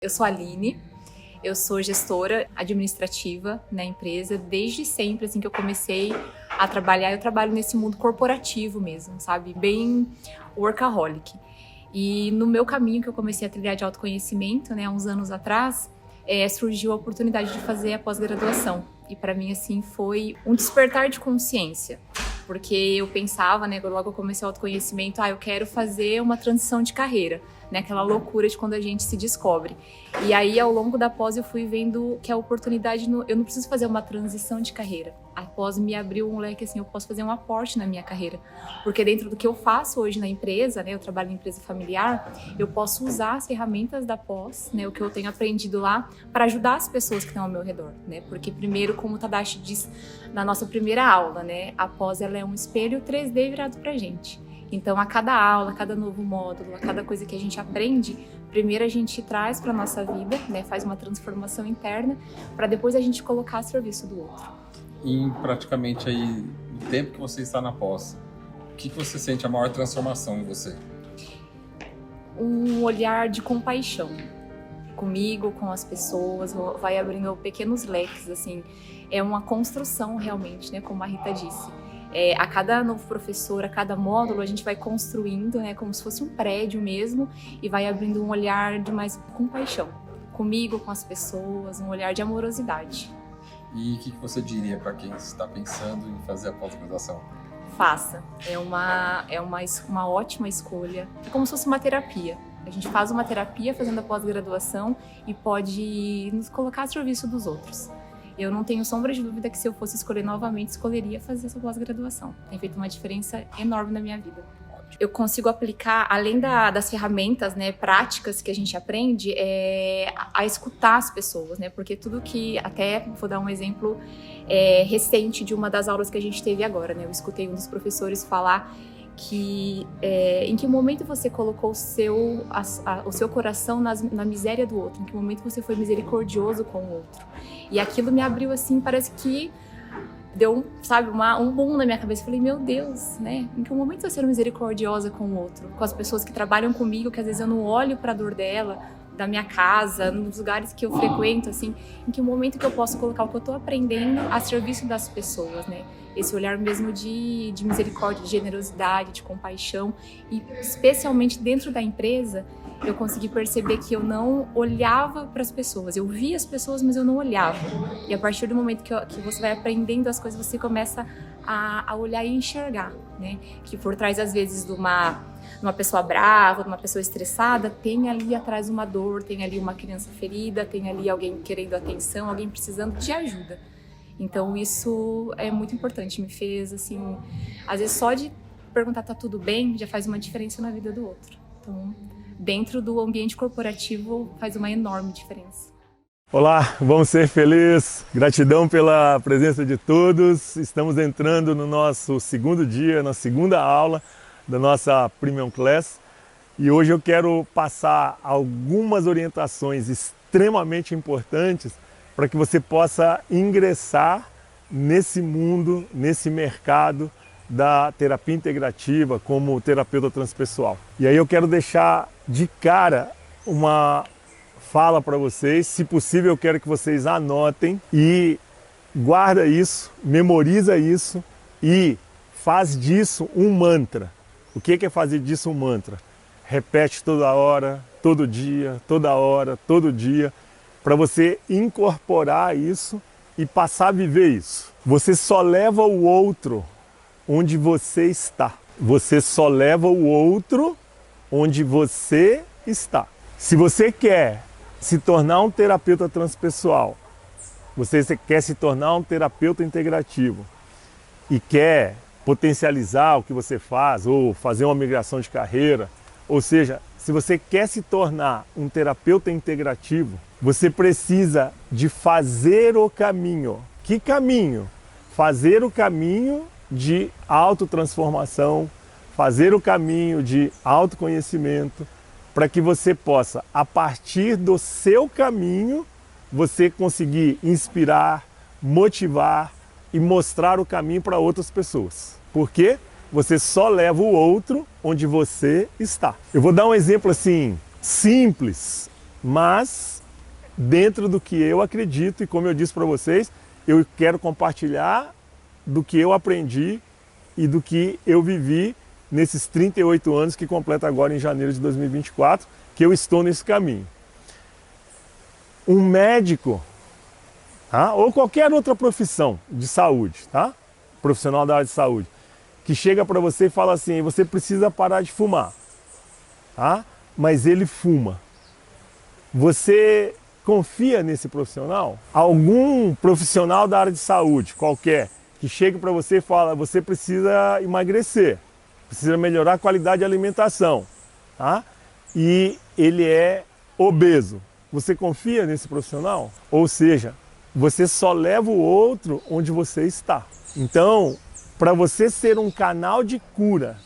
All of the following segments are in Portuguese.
Eu sou a Aline, eu sou gestora administrativa na empresa. Desde sempre, assim que eu comecei a trabalhar, eu trabalho nesse mundo corporativo mesmo, sabe? Bem workaholic. E no meu caminho que eu comecei a trilhar de autoconhecimento, né, há uns anos atrás, surgiu a oportunidade de fazer a pós-graduação. E para mim, assim, foi um despertar de consciência. Porque eu pensava, né, logo eu comecei o autoconhecimento, eu quero fazer uma transição de carreira, né, aquela loucura de quando a gente se descobre. E aí, ao longo da pós, eu fui vendo que a oportunidade, eu não preciso fazer uma transição de carreira. A pós me abriu um leque, assim, eu posso fazer um aporte na minha carreira. Porque dentro do que eu faço hoje na empresa, né, eu trabalho em empresa familiar, eu posso usar as ferramentas da pós, né, o que eu tenho aprendido lá, para ajudar as pessoas que estão ao meu redor, né. Porque primeiro, como o Tadashi diz na nossa primeira aula, né, a pós ela é um espelho 3D virado pra gente. Então, a cada aula, a cada novo módulo, a cada coisa que a gente aprende, primeiro a gente traz para nossa vida, né, faz uma transformação interna, para depois a gente colocar a serviço do outro. Em praticamente aí, o tempo que você está na pós, o que você sente a maior transformação em você? Um olhar de compaixão comigo, com as pessoas, vai abrindo pequenos leques, assim, é uma construção realmente, né, como a Rita disse. A cada novo professor, a cada módulo, a gente vai construindo, né, como se fosse um prédio mesmo, e vai abrindo um olhar de mais compaixão, comigo, com as pessoas, um olhar de amorosidade. E o que você diria para quem está pensando em fazer a pós-graduação? Faça, é uma ótima escolha, é como se fosse uma terapia. A gente faz uma terapia fazendo a pós-graduação e pode nos colocar a serviço dos outros. Eu não tenho sombra de dúvida que se eu fosse escolher novamente, escolheria fazer essa pós-graduação. Tem feito uma diferença enorme na minha vida. Eu consigo aplicar, além das ferramentas, né, práticas que a gente aprende, a escutar as pessoas, né? Porque tudo que, até vou dar um exemplo recente de uma das aulas que a gente teve agora, né? Eu escutei um dos professores falar que em que momento você colocou o seu coração na miséria do outro, em que momento você foi misericordioso com o outro. E aquilo me abriu assim, parece que deu, sabe, um boom na minha cabeça. Eu falei, meu Deus, né? Em que momento eu ser misericordiosa com o outro? Com as pessoas que trabalham comigo, que às vezes eu não olho para a dor dela, da minha casa, nos lugares que eu frequento, assim, em que momento que eu posso colocar o que eu estou aprendendo a serviço das pessoas, né? Esse olhar mesmo de misericórdia, de generosidade, de compaixão, e especialmente dentro da empresa, eu consegui perceber que eu não olhava para as pessoas. Eu via as pessoas, mas eu não olhava. E a partir do momento que você vai aprendendo as coisas, você começa a olhar e enxergar, né? Que por trás, às vezes, de uma pessoa brava, de uma pessoa estressada, tem ali atrás uma dor, tem ali uma criança ferida, tem ali alguém querendo atenção, alguém precisando de ajuda. Então isso é muito importante, me fez assim, às vezes só de perguntar tá tudo bem, já faz uma diferença na vida do outro. Então, dentro do ambiente corporativo faz uma enorme diferença. Olá, vamos ser felizes, gratidão pela presença de todos. Estamos entrando no nosso segundo dia, na segunda aula da nossa Premium Class, e hoje eu quero passar algumas orientações extremamente importantes para que você possa ingressar nesse mundo, nesse mercado da terapia integrativa como terapeuta transpessoal. E aí eu quero deixar de cara uma fala para vocês, se possível eu quero que vocês anotem e guarda isso, memoriza isso e faz disso um mantra. O que é fazer disso um mantra? Repete toda hora, todo dia, toda hora, todo dia, para você incorporar isso e passar a viver isso. Você só leva o outro onde você está. Você só leva o outro onde você está. Se você quer se tornar um terapeuta transpessoal, você quer se tornar um terapeuta integrativo e quer potencializar o que você faz ou fazer uma migração de carreira, ou seja, se você quer se tornar um terapeuta integrativo, você precisa de fazer o caminho. Que caminho? Fazer o caminho de autotransformação, fazer o caminho de autoconhecimento, para que você possa, a partir do seu caminho, você conseguir inspirar, motivar e mostrar o caminho para outras pessoas. Por quê? Você só leva o outro onde você está. Eu vou dar um exemplo assim, simples, mas dentro do que eu acredito, e como eu disse para vocês, eu quero compartilhar do que eu aprendi e do que eu vivi nesses 38 anos que completa agora em janeiro de 2024, que eu estou nesse caminho. Um médico, tá? Ou qualquer outra profissão de saúde, tá? Profissional da área de saúde, que chega para você e fala assim, você precisa parar de fumar, tá? Mas ele fuma. Você confia nesse profissional? Algum profissional da área de saúde, qualquer, que chega para você e fala, você precisa emagrecer, precisa melhorar a qualidade de alimentação, tá? E ele é obeso. Você confia nesse profissional? Ou seja, você só leva o outro onde você está. Então, para você ser um canal de cura,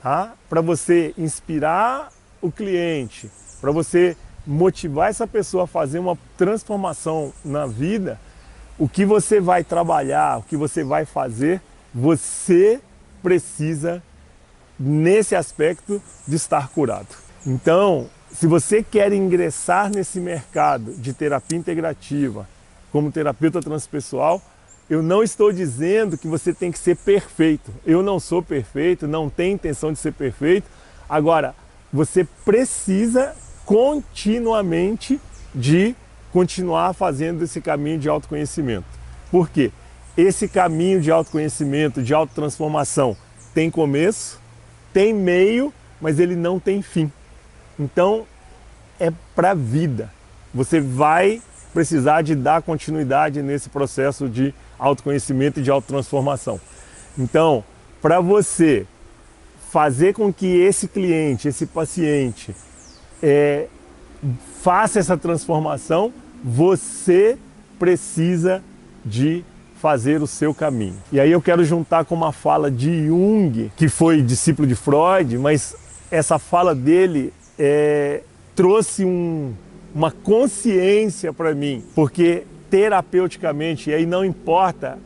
tá? Para você inspirar o cliente, para você motivar essa pessoa a fazer uma transformação na vida, o que você vai trabalhar, o que você vai fazer, você precisa, nesse aspecto, de estar curado. Então, se você quer ingressar nesse mercado de terapia integrativa, como terapeuta transpessoal, eu não estou dizendo que você tem que ser perfeito. Eu não sou perfeito, não tenho intenção de ser perfeito. Agora, você precisa continuamente de continuar fazendo esse caminho de autoconhecimento. Por quê? Esse caminho de autoconhecimento, de autotransformação, tem começo, tem meio, mas ele não tem fim. Então, é para a vida. Você vai precisar de dar continuidade nesse processo de autoconhecimento e de autotransformação. Então, para você fazer com que esse cliente, esse paciente, faça essa transformação, você precisa de fazer o seu caminho. E aí eu quero juntar com uma fala de Jung, que foi discípulo de Freud, mas essa fala dele trouxe uma consciência para mim, porque terapeuticamente, e aí não importa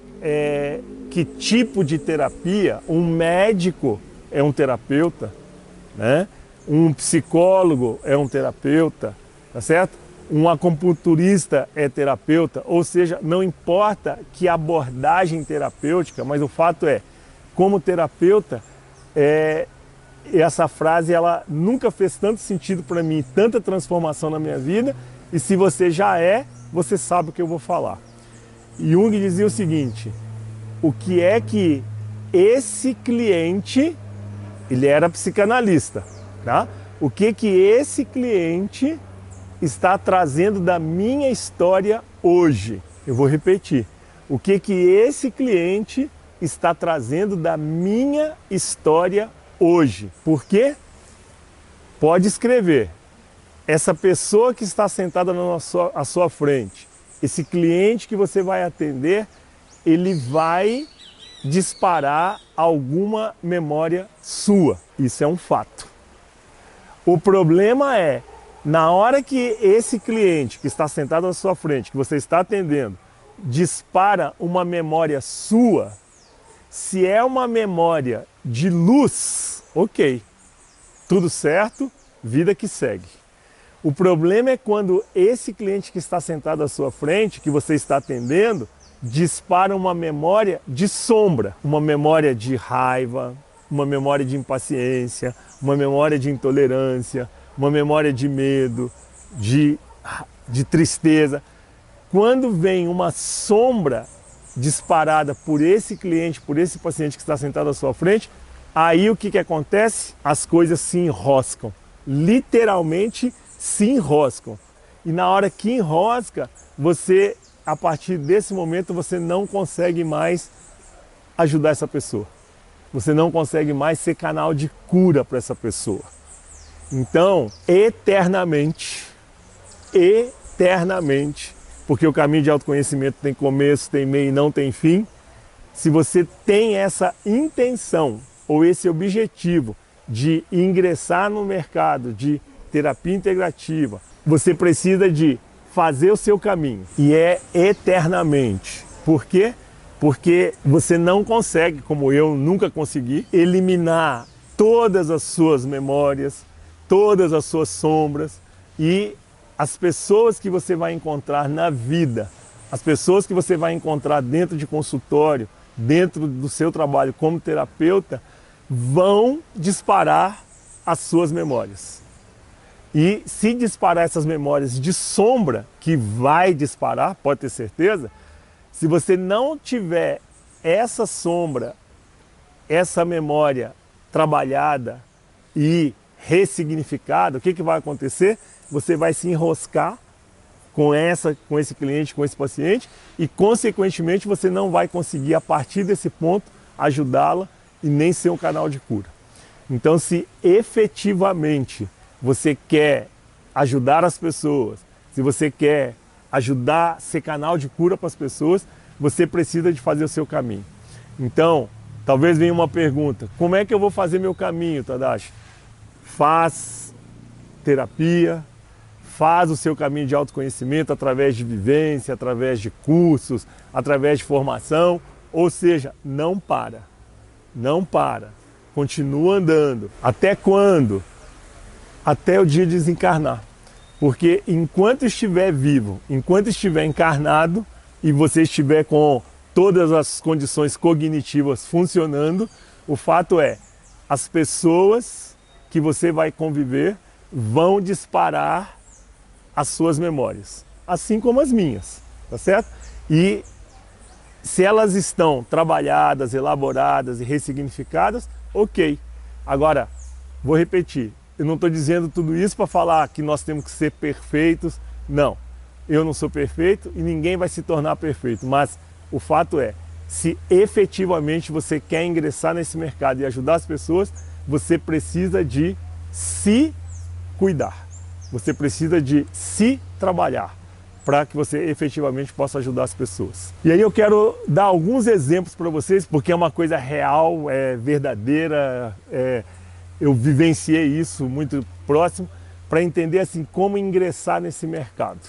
que tipo de terapia, um médico é um terapeuta, né? Um psicólogo é um terapeuta, tá certo? Um acupunturista é terapeuta, ou seja, não importa que abordagem terapêutica, mas o fato é, como terapeuta, essa frase ela nunca fez tanto sentido para mim, tanta transformação na minha vida, e se você já você sabe o que eu vou falar. Jung dizia o seguinte, o que é que esse cliente, ele era psicanalista, tá? O que esse cliente está trazendo da minha história hoje? Eu vou repetir. O que esse cliente está trazendo da minha história hoje? Por quê? Pode escrever. Essa pessoa que está sentada à sua frente, esse cliente que você vai atender, ele vai disparar alguma memória sua. Isso é um fato. O problema é, na hora que esse cliente que está sentado à sua frente, que você está atendendo, dispara uma memória sua, se é uma memória de luz, ok, tudo certo, vida que segue. O problema é quando esse cliente que está sentado à sua frente, que você está atendendo, dispara uma memória de sombra, uma memória de raiva, uma memória de impaciência, uma memória de intolerância, uma memória de medo, de tristeza. Quando vem uma sombra disparada por esse cliente, por esse paciente que está sentado à sua frente, aí o que acontece? As coisas se enroscam, literalmente se enroscam. E na hora que enrosca, você, a partir desse momento, você não consegue mais ajudar essa pessoa. Você não consegue mais ser canal de cura para essa pessoa. Então, eternamente, porque o caminho de autoconhecimento tem começo, tem meio e não tem fim, se você tem essa intenção ou esse objetivo de ingressar no mercado de terapia integrativa, você precisa de fazer o seu caminho. E é eternamente. Por quê? Porque você não consegue, como eu nunca consegui, eliminar todas as suas memórias, todas as suas sombras e as pessoas que você vai encontrar na vida, as pessoas que você vai encontrar dentro de consultório, dentro do seu trabalho como terapeuta, vão disparar as suas memórias. E se disparar essas memórias de sombra, que vai disparar, pode ter certeza, se você não tiver essa sombra, essa memória trabalhada e ressignificada, o que vai acontecer? Você vai se enroscar com esse cliente, com esse paciente e, consequentemente, você não vai conseguir, a partir desse ponto, ajudá-la e nem ser um canal de cura. Então, se efetivamente você quer ajudar as pessoas, se você quer ajudar a ser canal de cura para as pessoas, você precisa de fazer o seu caminho. Então, talvez venha uma pergunta: como é que eu vou fazer meu caminho, Tadashi? Faz terapia, faz o seu caminho de autoconhecimento através de vivência, através de cursos, através de formação, ou seja, não para, continua andando. Até quando? Até o dia de desencarnar. Porque enquanto estiver vivo, enquanto estiver encarnado e você estiver com todas as condições cognitivas funcionando, o fato é, as pessoas que você vai conviver vão disparar as suas memórias, assim como as minhas, tá certo? E se elas estão trabalhadas, elaboradas e ressignificadas, ok. Agora, vou repetir, eu não estou dizendo tudo isso para falar que nós temos que ser perfeitos, não. Eu não sou perfeito e ninguém vai se tornar perfeito, mas o fato é, se efetivamente você quer ingressar nesse mercado e ajudar as pessoas, você precisa de se cuidar. Você precisa de se trabalhar para que você efetivamente possa ajudar as pessoas. E aí eu quero dar alguns exemplos para vocês, porque é uma coisa real, é verdadeira, eu vivenciei isso muito próximo, para entender assim como ingressar nesse mercado,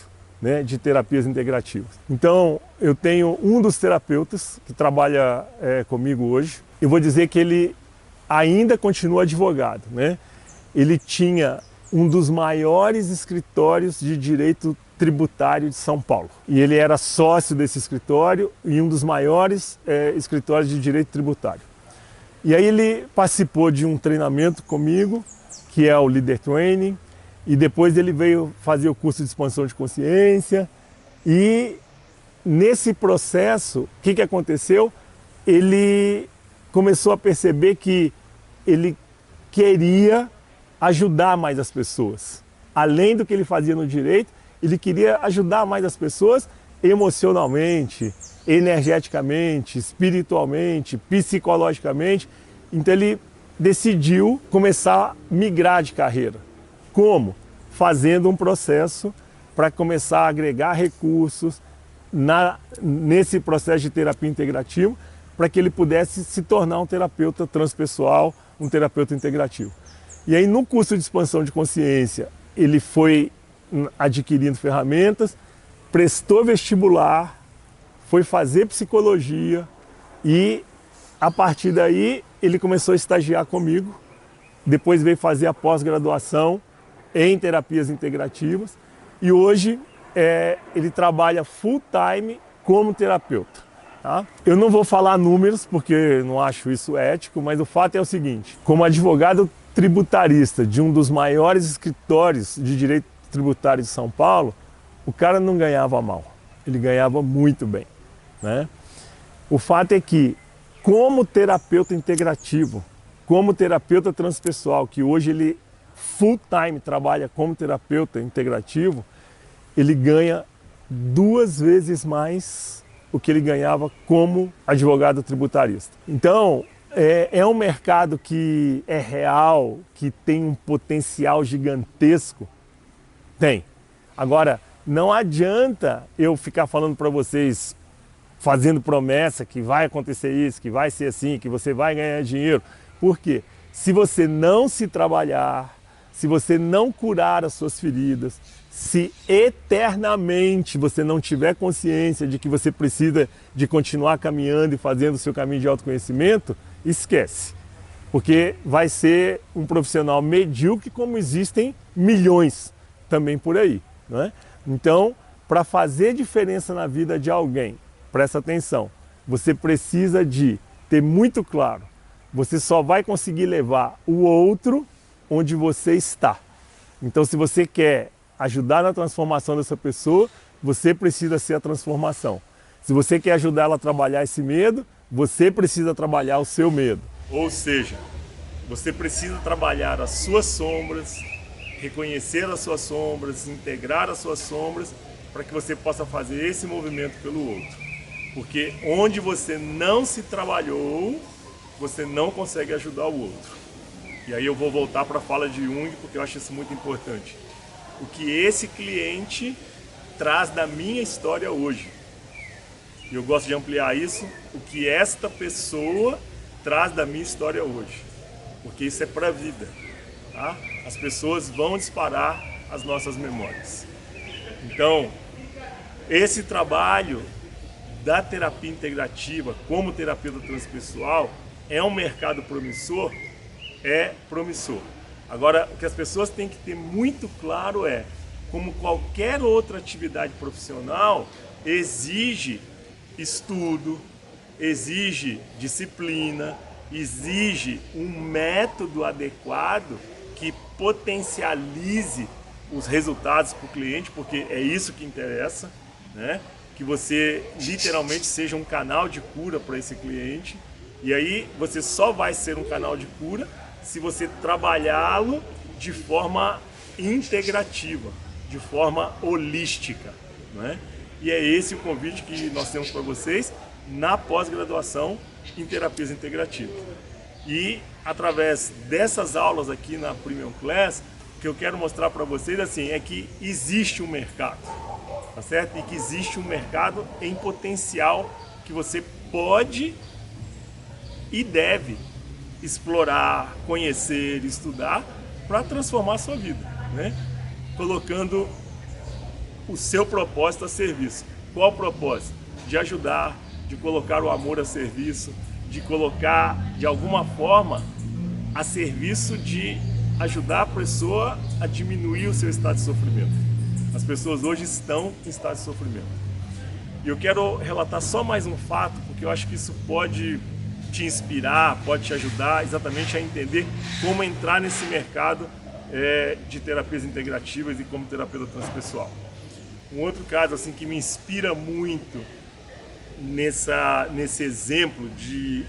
né, de terapias integrativas. Então, eu tenho um dos terapeutas que trabalha comigo hoje. Eu vou dizer que ele ainda continua advogado, né? Ele tinha um dos maiores escritórios de direito tributário de São Paulo. E ele era sócio desse escritório e um dos maiores escritórios de direito tributário. E aí ele participou de um treinamento comigo, que é o Leader Training, e depois ele veio fazer o curso de expansão de consciência. E nesse processo, o que aconteceu? Ele começou a perceber que ele queria ajudar mais as pessoas. Além do que ele fazia no direito, ele queria ajudar mais as pessoas emocionalmente, energeticamente, espiritualmente, psicologicamente. Então ele decidiu começar a migrar de carreira. Como? Fazendo um processo para começar a agregar recursos nesse processo de terapia integrativa, para que ele pudesse se tornar um terapeuta transpessoal, um terapeuta integrativo. E aí no curso de expansão de consciência, ele foi adquirindo ferramentas, prestou vestibular, foi fazer psicologia e a partir daí ele começou a estagiar comigo, depois veio fazer a pós-graduação em terapias integrativas e hoje ele trabalha full time como terapeuta. Tá? Eu não vou falar números porque não acho isso ético, mas o fato é o seguinte: como advogado tributarista de um dos maiores escritórios de direito tributário de São Paulo, o cara não ganhava mal, ele ganhava muito bem, né? O fato é que, como terapeuta integrativo, como terapeuta transpessoal, que hoje ele full time trabalha como terapeuta integrativo, ele ganha 2 vezes mais o que ele ganhava como advogado tributarista. Então, é um mercado que é real, que tem um potencial gigantesco. Tem. Agora, não adianta eu ficar falando para vocês, fazendo promessa que vai acontecer isso, que vai ser assim, que você vai ganhar dinheiro. Por quê? Se você não se trabalhar, se você não curar as suas feridas, se eternamente você não tiver consciência de que você precisa de continuar caminhando e fazendo o seu caminho de autoconhecimento, esquece. Porque vai ser um profissional medíocre, como existem milhões também por aí. não é? Então, para fazer diferença na vida de alguém, presta atenção, você precisa de ter muito claro, você só vai conseguir levar o outro onde você está. Então, se você quer ajudar na transformação dessa pessoa, você precisa ser a transformação. Se você quer ajudar ela a trabalhar esse medo, você precisa trabalhar o seu medo. Ou seja, você precisa trabalhar as suas sombras, reconhecer as suas sombras, integrar as suas sombras, para que você possa fazer esse movimento pelo outro. Porque onde você não se trabalhou, você não consegue ajudar o outro. E aí eu vou voltar para a fala de Jung, porque eu acho isso muito importante. O que esse cliente traz da minha história hoje. E eu gosto de ampliar isso, o que esta pessoa traz da minha história hoje. Porque isso é para a vida. Tá? As pessoas vão disparar as nossas memórias. Então, esse trabalho da terapia integrativa como terapeuta transpessoal é um mercado promissor? É promissor. Agora, o que as pessoas têm que ter muito claro é, como qualquer outra atividade profissional, exige estudo, exige disciplina, exige um método adequado que potencialize os resultados para o cliente, porque é isso que interessa, né? Que você literalmente seja um canal de cura para esse cliente. E aí você só vai ser um canal de cura se você trabalhá-lo de forma integrativa, de forma holística, né? E é esse o convite que nós temos para vocês na pós-graduação em terapias integrativas. E através dessas aulas aqui na Premium Class, o que eu quero mostrar para vocês assim, é que existe um mercado, tá certo? E que existe um mercado em potencial que você pode e deve explorar, conhecer, estudar para transformar a sua vida, né? Colocando o seu propósito a serviço. Qual o propósito? De ajudar, de colocar o amor a serviço, de colocar de alguma forma a serviço de ajudar a pessoa a diminuir o seu estado de sofrimento. As pessoas hoje estão em estado de sofrimento. E eu quero relatar só mais um fato, porque eu acho que isso pode te inspirar, pode te ajudar exatamente a entender como entrar nesse mercado de terapias integrativas e como terapeuta transpessoal. Um outro caso assim que me inspira muito nesse exemplo de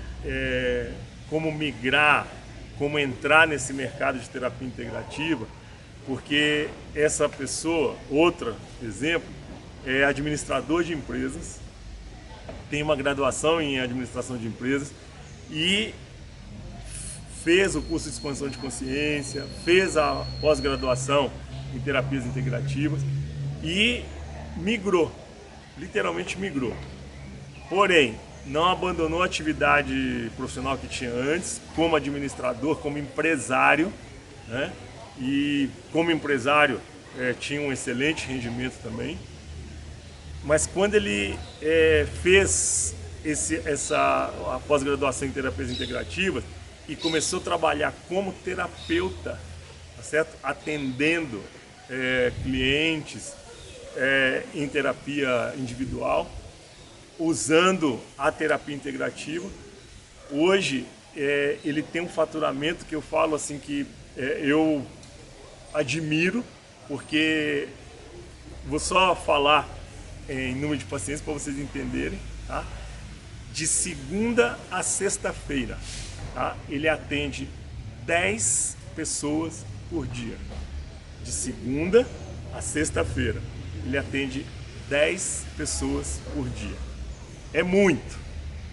como migrar, como entrar nesse mercado de terapia integrativa, porque essa pessoa, outro exemplo, é administrador de empresas, tem uma graduação em administração de empresas e fez o curso de expansão de consciência, fez a pós-graduação em terapias integrativas e migrou, literalmente migrou. Porém, não abandonou a atividade profissional que tinha antes, como administrador, como empresário, né? E como empresário tinha um excelente rendimento também. Mas quando ele fez a pós-graduação em terapias integrativas e começou a trabalhar como terapeuta, tá certo? Atendendo clientes em terapia individual, usando a terapia integrativa, hoje ele tem um faturamento que eu falo assim que eu admiro, porque vou só falar em número de pacientes para vocês entenderem, tá? De segunda a sexta-feira, tá? Ele atende 10 pessoas por dia. De segunda a sexta-feira, ele atende 10 pessoas por dia. É muito,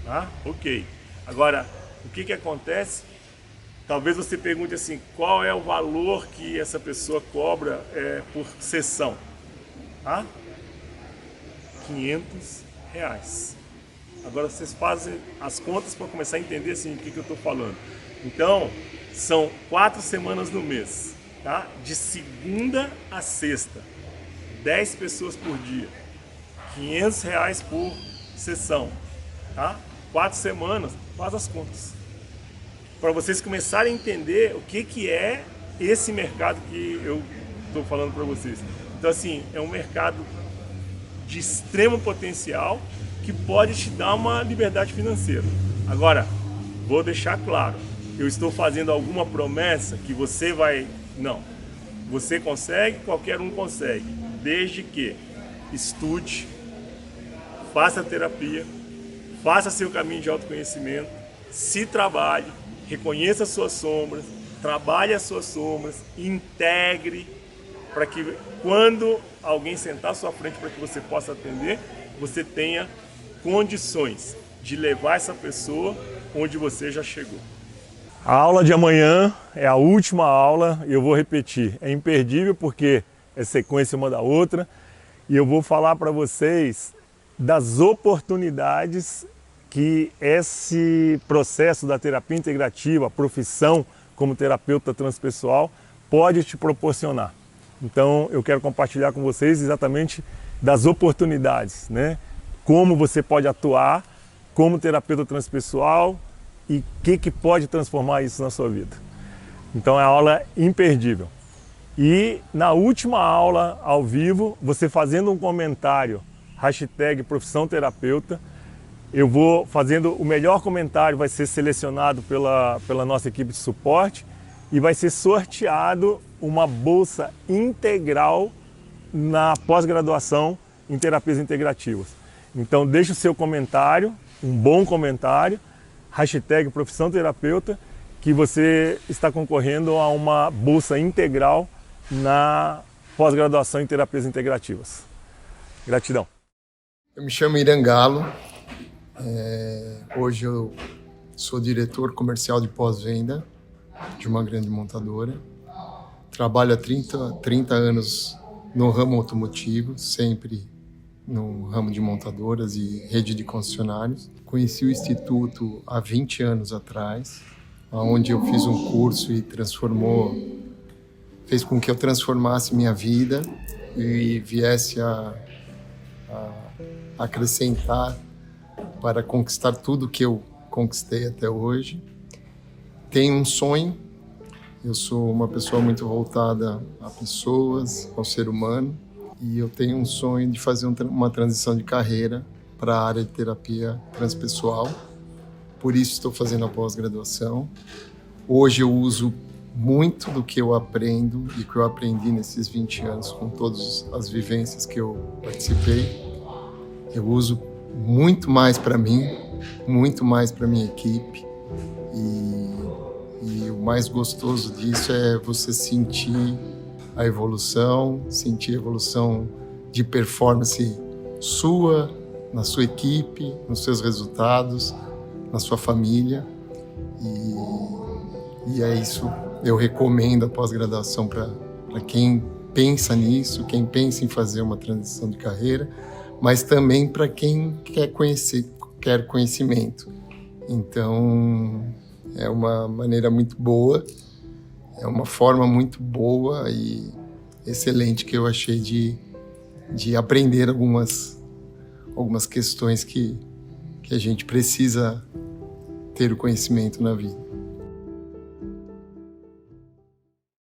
tá? Ok. Agora, o que acontece? Talvez você pergunte assim, qual é o valor que essa pessoa cobra por sessão? Tá? R$500. Agora vocês fazem as contas para começar a entender assim, o que eu estou falando. Então, são 4 semanas no mês, tá? De segunda a sexta, 10 pessoas por dia, R$500 por sessão, tá? 4 semanas, faz as contas. Para vocês começarem a entender o que é esse mercado que eu estou falando para vocês. Então, assim, é um mercado de extremo potencial que pode te dar uma liberdade financeira. Agora, vou deixar claro, eu estou fazendo alguma promessa que você vai... Não. Você consegue, qualquer um consegue, desde que estude, faça terapia, faça seu caminho de autoconhecimento, se trabalhe, reconheça as suas sombras, trabalhe as suas sombras, integre, para que quando alguém sentar à sua frente para que você possa atender, você tenha condições de levar essa pessoa onde você já chegou. A aula de amanhã é a última aula e eu vou repetir. É imperdível porque é sequência uma da outra e eu vou falar para vocês das oportunidades que esse processo da terapia integrativa, a profissão como terapeuta transpessoal, pode te proporcionar. Então eu quero compartilhar com vocês exatamente das oportunidades, né? Como você pode atuar como terapeuta transpessoal e o que pode transformar isso na sua vida. Então é uma aula imperdível. E na última aula ao vivo, você fazendo um comentário, hashtag profissão terapeuta, eu vou fazendo o melhor comentário, vai ser selecionado pela nossa equipe de suporte e vai ser sorteado uma bolsa integral na pós-graduação em terapias integrativas. Então deixe o seu comentário, um bom comentário, hashtag profissão terapeuta, que você está concorrendo a uma bolsa integral na pós-graduação em terapias integrativas. Gratidão. Eu me chamo Irã Galo, hoje eu sou diretor comercial de pós-venda de uma grande montadora. Trabalho há 30 anos no ramo automotivo, sempre no ramo de montadoras e rede de concessionários. Conheci o Instituto há 20 anos atrás, onde eu fiz um curso e fez com que eu transformasse minha vida e viesse a acrescentar para conquistar tudo que eu conquistei até hoje. Tenho um sonho, eu sou uma pessoa muito voltada a pessoas, ao ser humano, e eu tenho um sonho de fazer uma transição de carreira para a área de terapia transpessoal. Por isso estou fazendo a pós-graduação. Hoje eu uso muito do que eu aprendo e que eu aprendi nesses 20 anos com todas as vivências que eu participei. Eu uso muito mais para mim, muito mais para minha equipe. E o mais gostoso disso é você sentir a evolução, sentir a evolução de performance sua, na sua equipe, nos seus resultados, na sua família. E é isso. Eu recomendo a pós-graduação para quem pensa nisso, quem pensa em fazer uma transição de carreira, mas também para quem quer conhecimento. Então, é uma maneira muito boa, é uma forma muito boa e excelente que eu achei de aprender algumas questões que a gente precisa ter o conhecimento na vida.